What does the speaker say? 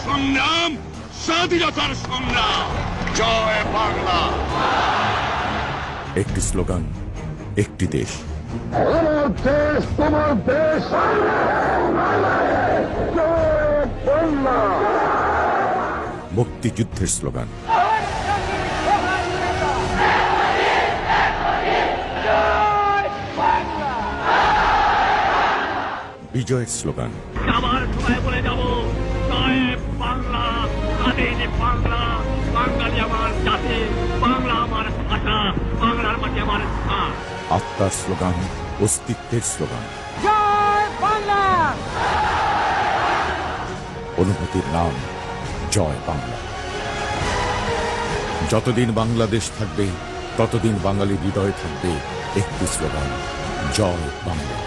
সংগ্রাম স্বাধীনতার সংগ্রাম। জয় বাংলা। একটি স্লোগান, একটি দেশ। আমার দেশ তোমার দেশ, জয় বাংলা। মুক্তিযুদ্ধের স্লোগান, বিজয়ের স্লোগান, আমার সবাই বলে যাব জয় বাংলা, স্বাধীন বাংলা। বাঙালি আমার জাতি, বাংলা আমার ভাষা, বাংলার মাটি আমার স্থান। আত্মার স্লোগান, অস্তিত্বের স্লোগান, জয় বাংলা। অনুভূতির নাম জয় বাংলা। যতদিন বাংলাদেশ থাকবে ততদিন বাঙালি হৃদয়ে থাকবে একটি স্লোগান, জয় বাংলা।